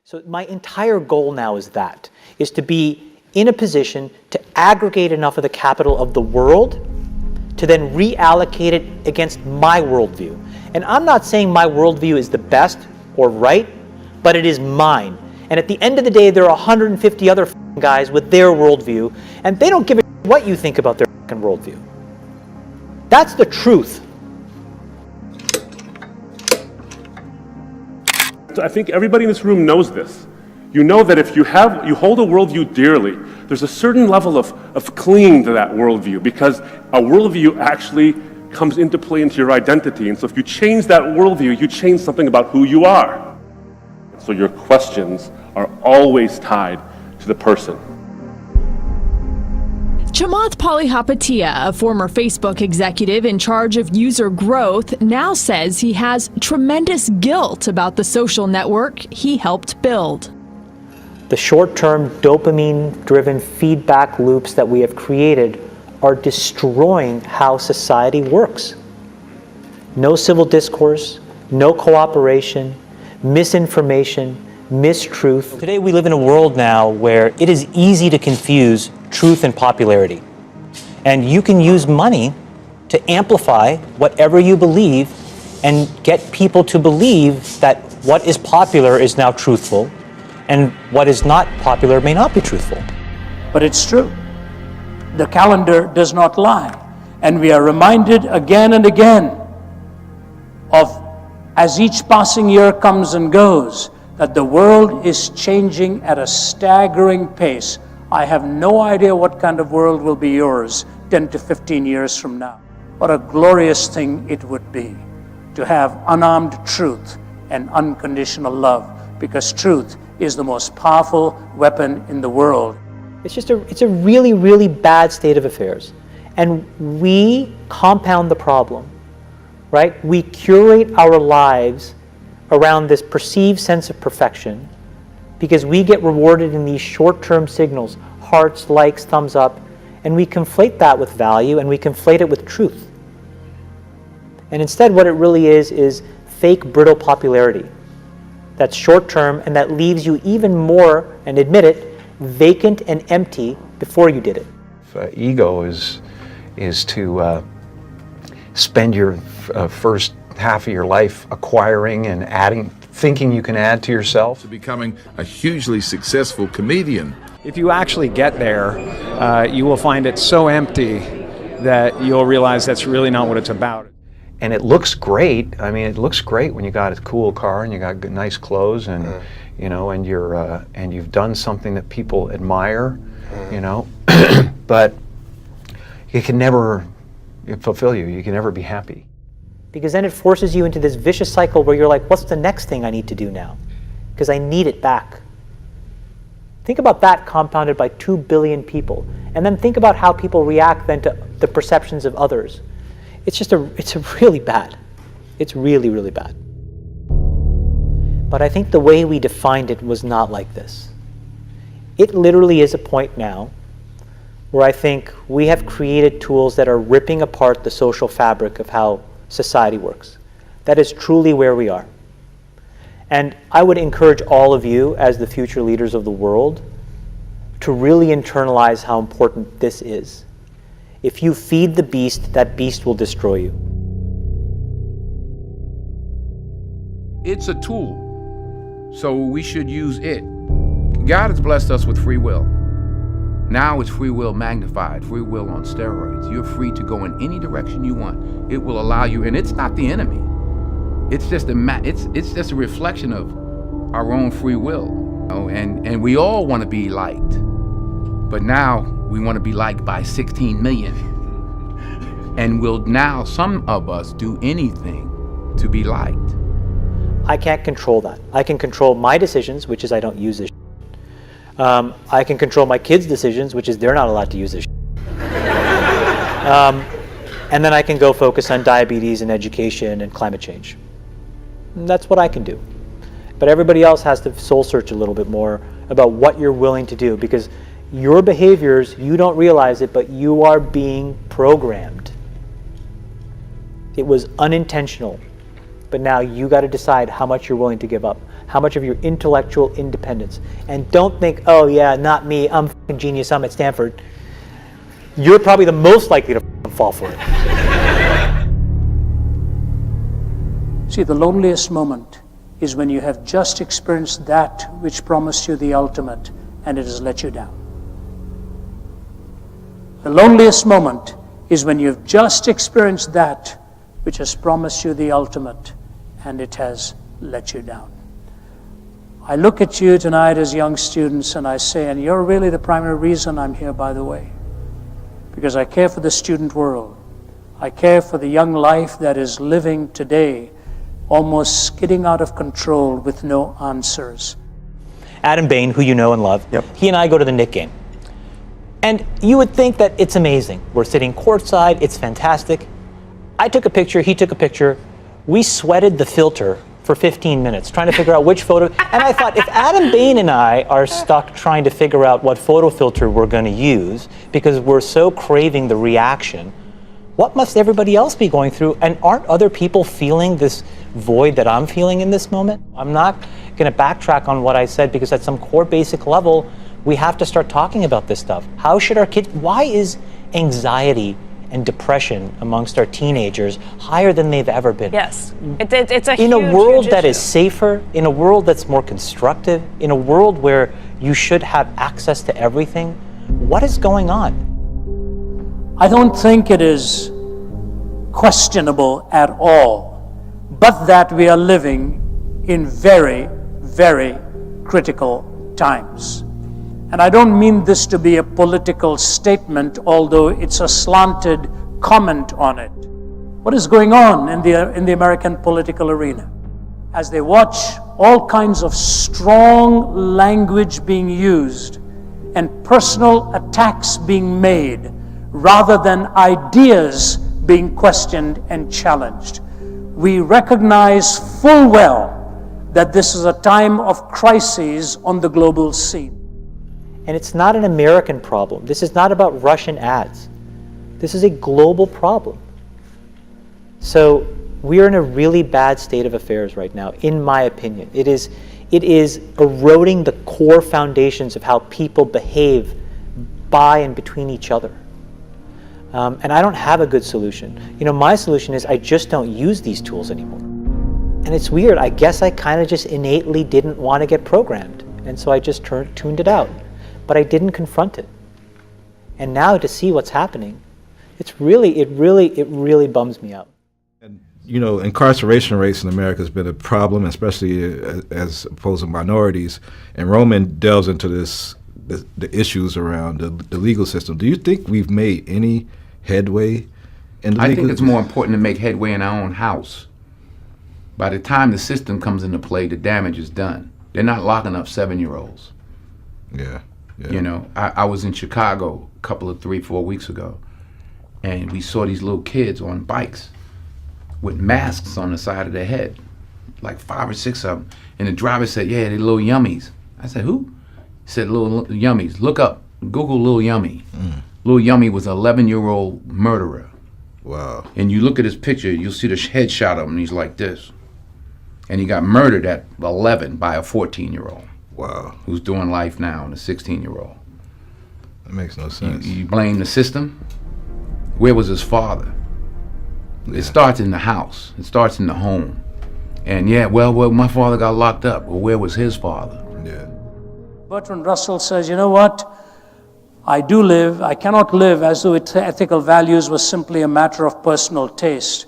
So my entire goal now is to be in a position to aggregate enough of the capital of the world to then reallocate it against my worldview. And I'm not saying my worldview is the best or right, but it is mine. And at the end of the day, there are 150 other guys with their worldview, and they don't give a what you think about their worldview. That's the truth. I think everybody in this room knows this. You know that if you hold a worldview dearly, there's a certain level of clinging to that worldview, because a worldview actually comes into play into your identity. And so if you change that worldview, you change something about who you are. So your questions are always tied to the person. Chamath Palihapitiya, a former Facebook executive in charge of user growth, now says he has tremendous guilt about the social network he helped build. The short-term dopamine-driven feedback loops that we have created are destroying how society works. No civil discourse, no cooperation, misinformation, mistruth. Today we live in a world now where it is easy to confuse truth and popularity. And you can use money to amplify whatever you believe and get people to believe that what is popular is now truthful and what is not popular may not be truthful. But it's true. The calendar does not lie. And we are reminded again and again of, as each passing year comes and goes, that the world is changing at a staggering pace. I have no idea what kind of world will be yours 10 to 15 years from now. What a glorious thing it would be to have unarmed truth and unconditional love, because truth is the most powerful weapon in the world. It's a really, really bad state of affairs. And we compound the problem, right? We curate our lives around this perceived sense of perfection because we get rewarded in these short-term signals, hearts, likes, thumbs up, and we conflate that with value and we conflate it with truth. And instead what it really is fake brittle popularity that's short-term and that leaves you even more, and admit it, vacant and empty before you did it. Ego is to spend your first half of your life acquiring and adding, thinking you can add to yourself. To becoming a hugely successful comedian. If you actually get there, you will find it so empty that you'll realize that's really not what it's about. And it looks great. I mean, it looks great when you got a cool car and you got good, nice clothes, and you know, and you've done something that people admire, you know. But it can never fulfill you. You can never be happy. Because then it forces you into this vicious cycle where you're like, what's the next thing I need to do now? Because I need it back. Think about that compounded by 2 billion people. And then think about how people react then to the perceptions of others. It's really bad. It's really, really bad. But I think the way we defined it was not like this. It literally is a point now where I think we have created tools that are ripping apart the social fabric of how society works. That is truly where we are. And I would encourage all of you, as the future leaders of the world, to really internalize how important this is. If you feed the beast, that beast will destroy you. It's a tool, so we should use it. God has blessed us with free will. Now it's free will magnified, free will on steroids. You're free to go in any direction you want. It will allow you, and it's not the enemy. It's just a reflection of our own free will. You know, and we all want to be liked. But now we want to be liked by 16 million. And will now some of us do anything to be liked? I can't control that. I can control my decisions, which is I don't use this. I can control my kids' decisions, which is they're not allowed to use this. And then I can go focus on diabetes and education and climate change. And that's what I can do. But everybody else has to soul search a little bit more about what you're willing to do, because your behaviors, you don't realize it, but you are being programmed. It was unintentional, but now you got to decide how much you're willing to give up. how much of your intellectual independence. And don't think, oh yeah, not me, I'm fucking genius, I'm at Stanford. You're probably the most likely to fall for it. See, the loneliest moment is when you have just experienced that which promised you the ultimate and it has let you down. The loneliest moment is when you've just experienced that which has promised you the ultimate and it has let you down. I look at you tonight as young students and I say, and you're really the primary reason I'm here, by the way, because I care for the student world. I care for the young life that is living today, almost skidding out of control with no answers. Adam Bain, who you know and love, he and I go to the Knick game. And you would think that it's amazing. We're sitting courtside, it's fantastic. I took a picture, he took a picture. We sweated the filter for 15 minutes trying to figure out which photo. And I thought, if Adam Bain and I are stuck trying to figure out what photo filter we're going to use because we're so craving the reaction, what must everybody else be going through? And aren't other people feeling this void that I'm feeling in this moment? I'm not going to backtrack on what I said, because at some core basic level, we have to start talking about this stuff. How should our kids, why is anxiety and depression amongst our teenagers higher than they've ever been? Yes, it's a in a world huge that is issue. safer, in a world that's more constructive, in a world where you should have access to everything, what is going on? I don't think it is questionable at all, but that we are living in very, very critical times. And I don't mean this to be a political statement, although it's a slanted comment on it. What is going on in the American political arena? As they watch all kinds of strong language being used and personal attacks being made, rather than ideas being questioned and challenged, we recognize full well that this is a time of crises on the global scene. And it's not an American problem. This is not about Russian ads. This is a global problem. So we are in a really bad state of affairs right now, in my opinion. It is eroding the core foundations of how people behave by and between each other. And I don't have a good solution. You know, my solution is I just don't use these tools anymore. And it's weird. I guess I kind of just innately didn't want to get programmed. And so I just tuned it out. But I didn't confront it. And now to see what's happening, it really bums me out. And, you know, incarceration rates in America has been a problem, especially as opposed to minorities. And Roman delves into the issues around the legal system. Do you think we've made any headway in the legal system? I think it's more important to make headway in our own house. By the time the system comes into play, the damage is done. They're not locking up 7-year-olds. Yeah. You know, I was in Chicago a couple of 3-4 weeks ago, and we saw these little kids on bikes with masks on the side of their head, like 5 or 6 of them. And the driver said, yeah, they're little yummies. I said, who? He said, little yummies. Look up, Google Lil Yummy. Lil Yummy was an 11-year-old murderer. Wow. And you look at his picture, you'll see the headshot of him, and he's like this. And he got murdered at 11 by a 14-year-old. Wow. Who's doing life now, and a 16-year-old. That makes no sense. You blame the system? Where was his father? Yeah. It starts in the house. It starts in the home. And yeah, well, my father got locked up. Well, where was his father? Yeah. Bertrand Russell says, you know what? I cannot live as though ethical values was simply a matter of personal taste,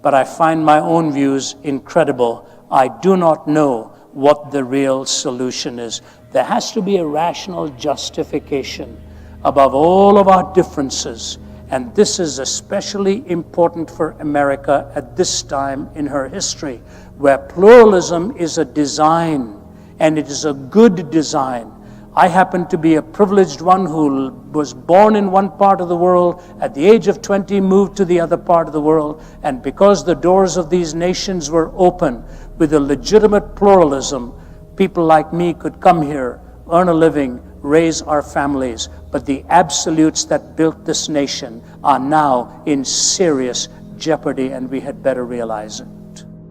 but I find my own views incredible. I do not know what the real solution is. There has to be a rational justification above all of our differences. And this is especially important for America at this time in her history, where pluralism is a design, and it is a good design. I happen to be a privileged one who was born in one part of the world, at the age of 20 moved to the other part of the world, and because the doors of these nations were open with a legitimate pluralism, people like me could come here, earn a living, raise our families. But the absolutes that built this nation are now in serious jeopardy, and we had better realize it.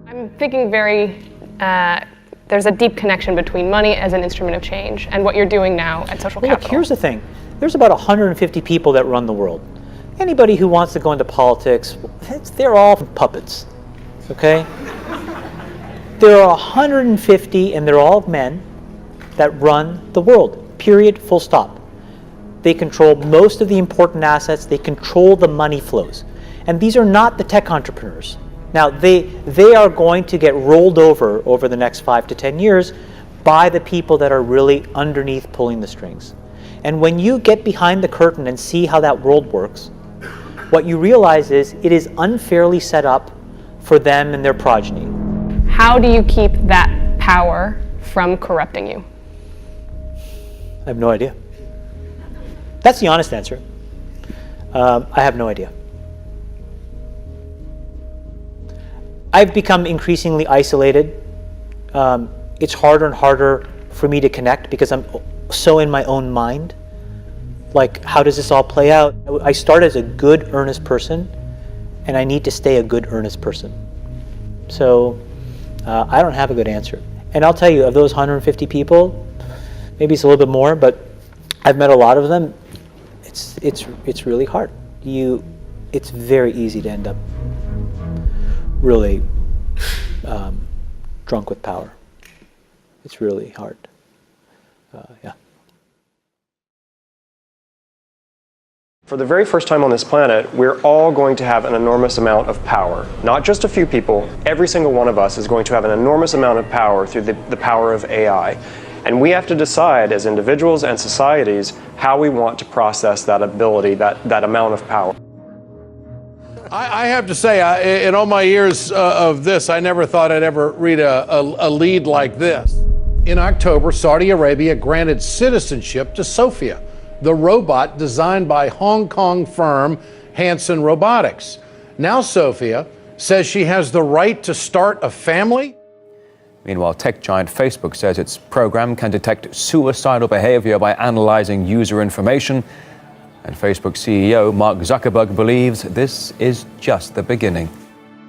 I'm thinking very there's a deep connection between money as an instrument of change and what you're doing now at Social Look, Capital. here's the thing. There's about 150 people that run the world. Anybody who wants to go into politics, they're all puppets, okay? There are 150, and they're all men, that run the world, period, full stop. They control most of the important assets. They control the money flows. And these are not the tech entrepreneurs. Now, they are going to get rolled over the next 5 to 10 years by the people that are really underneath pulling the strings. And when you get behind the curtain and see how that world works, what you realize is it is unfairly set up for them and their progeny. How do you keep that power from corrupting you? I have no idea. That's the honest answer. I have no idea. I've become increasingly isolated. It's harder and harder for me to connect because I'm so in my own mind. Like, how does this all play out? I start as a good, earnest person, and I need to stay a good, earnest person. So I don't have a good answer. And I'll tell you, of those 150 people, maybe it's a little bit more, but I've met a lot of them. It's really hard. It's very easy to end up really drunk with power. It's really hard. Yeah. For the very first time on this planet, we're all going to have an enormous amount of power. Not just a few people, every single one of us is going to have an enormous amount of power through the power of AI. And we have to decide as individuals and societies how we want to process that ability, that amount of power. I have to say, in all my years of this, I never thought I'd ever read a lead like this. In October, Saudi Arabia granted citizenship to Sophia, the robot designed by Hong Kong firm Hanson Robotics. Now Sophia says she has the right to start a family. Meanwhile, tech giant Facebook says its program can detect suicidal behavior by analyzing user information. And Facebook CEO Mark Zuckerberg believes this is just the beginning.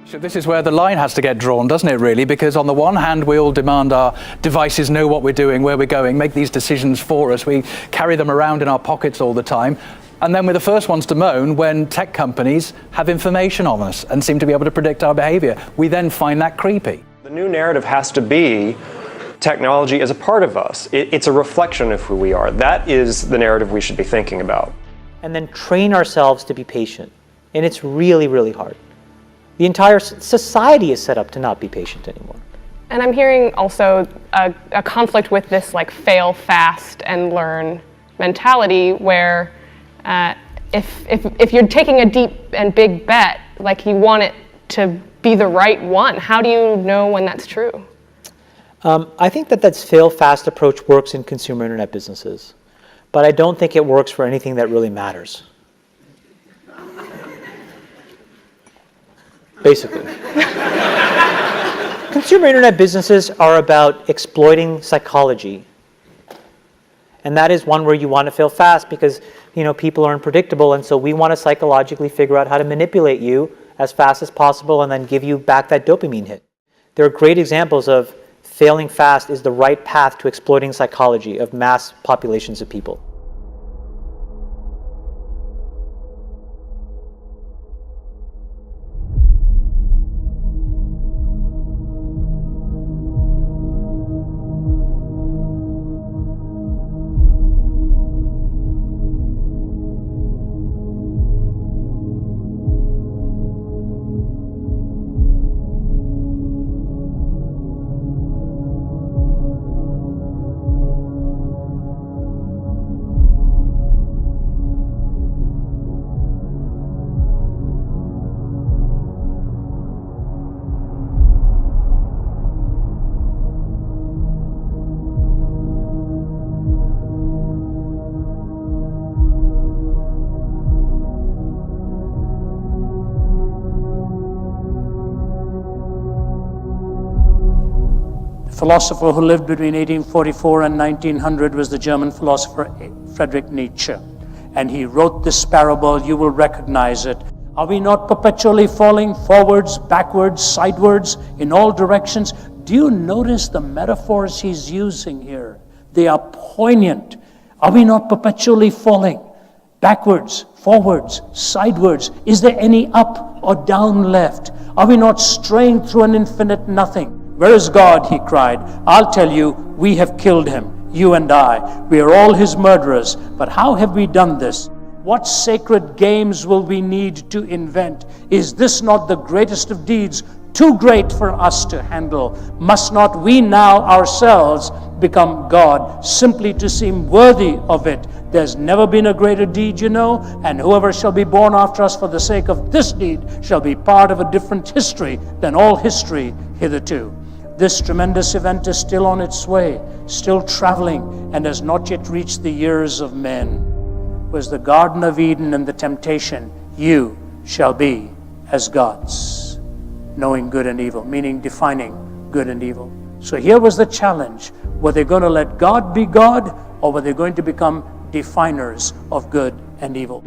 So this is where the line has to get drawn, doesn't it, really? Because on the one hand, we all demand our devices know what we're doing, where we're going, make these decisions for us. We carry them around in our pockets all the time. And then we're the first ones to moan when tech companies have information on us and seem to be able to predict our behavior. We then find that creepy. The new narrative has to be technology as a part of us. It's a reflection of who we are. That is the narrative we should be thinking about. And then train ourselves to be patient. And it's really, really hard. The entire society is set up to not be patient anymore. And I'm hearing also a conflict with this like fail fast and learn mentality where if you're taking a deep and big bet, like you want it to be the right one. How do you know when that's true? I think that fail fast approach works in consumer internet businesses, but I don't think it works for anything that really matters. Basically. Consumer internet businesses are about exploiting psychology. And that is one where you want to fail fast because, people are unpredictable, and so we want to psychologically figure out how to manipulate you as fast as possible and then give you back that dopamine hit. There are great examples of failing fast is the right path to exploiting psychology of mass populations of people. Philosopher who lived between 1844 and 1900 was the German philosopher Friedrich Nietzsche. And he wrote this parable, you will recognize it. Are we not perpetually falling forwards, backwards, sidewards, in all directions? Do you notice the metaphors he's using here? They are poignant. Are we not perpetually falling? Backwards, forwards, sidewards. Is there any up or down left? Are we not straying through an infinite nothing? Where is God? He cried. I'll tell you, we have killed him, you and I. We are all his murderers. But how have we done this? What sacred games will we need to invent? Is this not the greatest of deeds, too great for us to handle? Must not we now ourselves become God, simply to seem worthy of it? There's never been a greater deed, you know, and whoever shall be born after us for the sake of this deed shall be part of a different history than all history hitherto. This tremendous event is still on its way, still traveling, and has not yet reached the ears of men. Was the Garden of Eden and the temptation, you shall be as gods, knowing good and evil, meaning defining good and evil. So here was the challenge. Were they going to let God be God, or were they going to become definers of good and evil?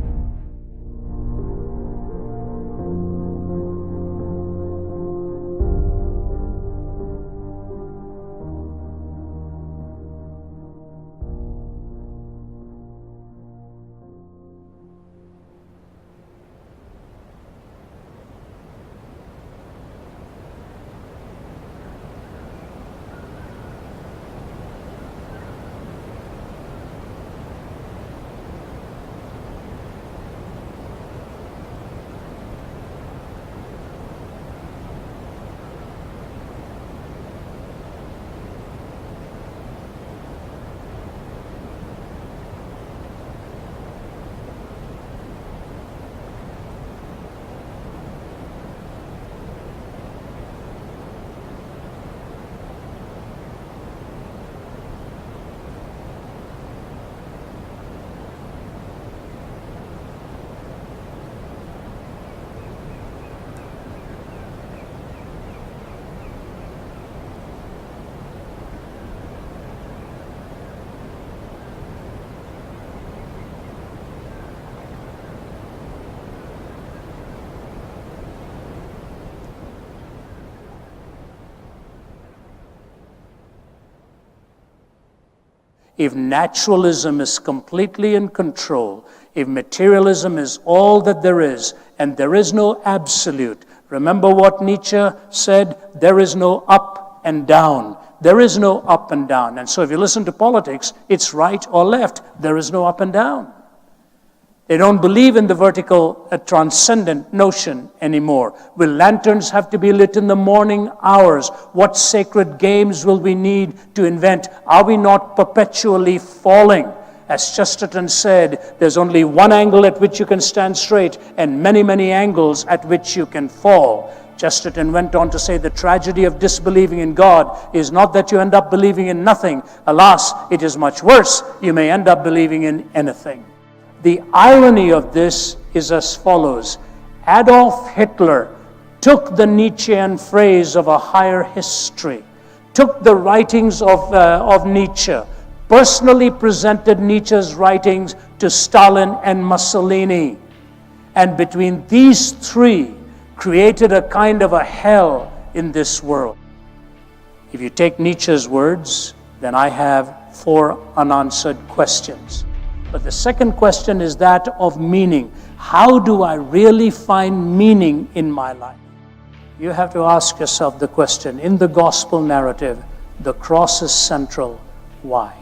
If naturalism is completely in control, if materialism is all that there is, and there is no absolute, remember what Nietzsche said, there is no up and down. There is no up and down. And so if you listen to politics, it's right or left. There is no up and down. They don't believe in the vertical, transcendent notion anymore. Will lanterns have to be lit in the morning hours? What sacred games will we need to invent? Are we not perpetually falling? As Chesterton said, there's only one angle at which you can stand straight and many, many angles at which you can fall. Chesterton went on to say the tragedy of disbelieving in God is not that you end up believing in nothing. Alas, it is much worse. You may end up believing in anything. The irony of this is as follows. Adolf Hitler took the Nietzschean phrase of a higher history, took the writings of Nietzsche, personally presented Nietzsche's writings to Stalin and Mussolini, and between these three created a kind of a hell in this world. If you take Nietzsche's words, then I have 4 unanswered questions. But the second question is that of meaning. How do I really find meaning in my life? You have to ask yourself the question, in the gospel narrative, the cross is central. Why?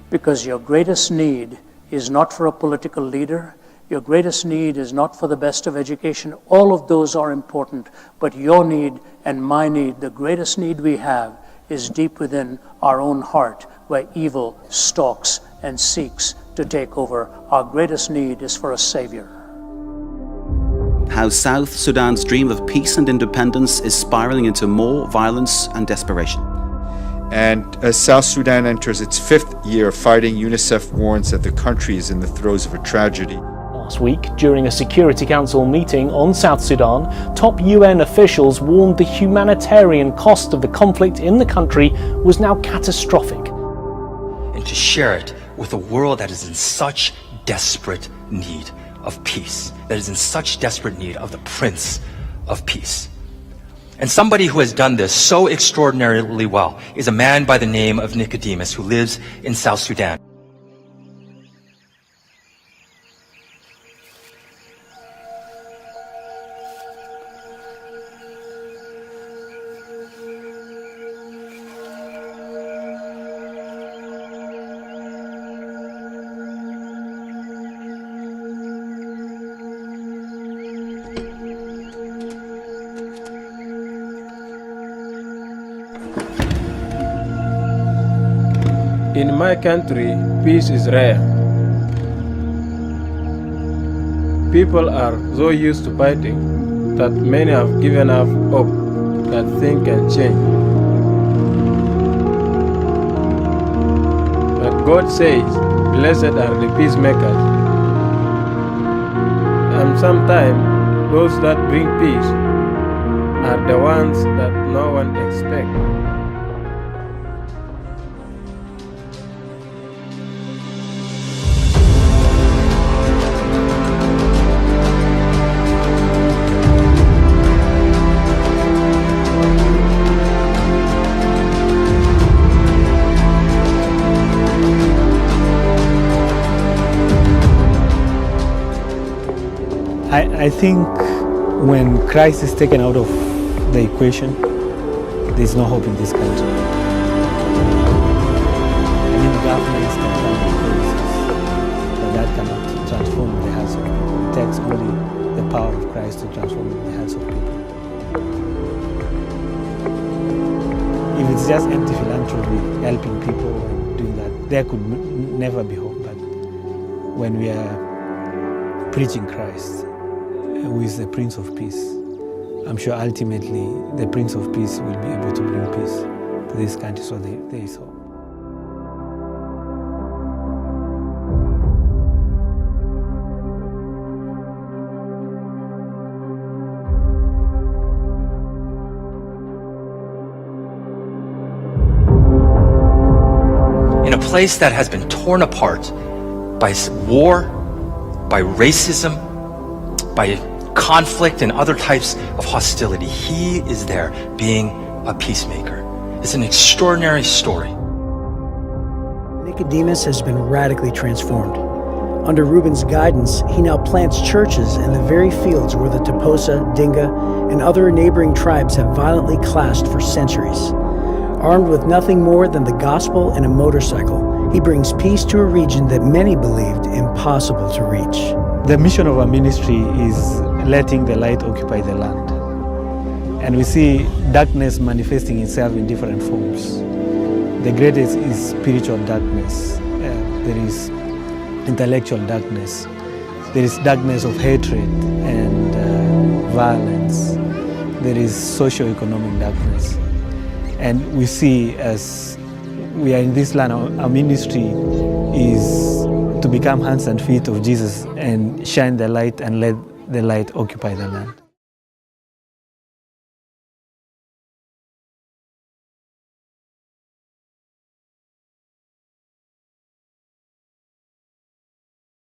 Because your greatest need is not for a political leader. Your greatest need is not for the best of education. All of those are important. But your need and my need, the greatest need we have, is deep within our own heart, where evil stalks and seeks to take over. Our greatest need is for a savior. How South Sudan's dream of peace and independence is spiraling into more violence and desperation. And as South Sudan enters its 5th year of fighting, UNICEF warns that the country is in the throes of a tragedy. Last week, during a Security Council meeting on South Sudan, top UN officials warned the humanitarian cost of the conflict in the country was now catastrophic. And to share it with a world that is in such desperate need of peace, that is in such desperate need of the Prince of Peace. And somebody who has done this so extraordinarily well is a man by the name of Nicodemus, who lives in South Sudan. In my country, peace is rare. People are so used to fighting that many have given up hope that things can change. But God says, blessed are the peacemakers. And sometimes those that bring peace are the ones that no one expects. I think when Christ is taken out of the equation, there's no hope in this country. I mean, governments can come with policies, but that cannot transform the hearts of people. It takes only the power of Christ to transform the hearts of people. If it's just empty philanthropy, helping people and doing that, there could never be hope. But when we are preaching Christ, who is the Prince of Peace, I'm sure ultimately the Prince of Peace will be able to bring peace to this country, so there is hope. In a place that has been torn apart by war, by racism, by conflict and other types of hostility, he is there being a peacemaker. It's an extraordinary story. Nicodemus has been radically transformed. Under Reuben's guidance, he now plants churches in the very fields where the Toposa, Dinga, and other neighboring tribes have violently clashed for centuries. Armed with nothing more than the gospel and a motorcycle, he brings peace to a region that many believed impossible to reach. The mission of our ministry is letting the light occupy the land. And we see darkness manifesting itself in different forms. The greatest is spiritual darkness. There is intellectual darkness. There is darkness of hatred and violence. There is socio-economic darkness. And we see, as we are in this land, our ministry is to become hands and feet of Jesus and shine the light and let the light occupy the land.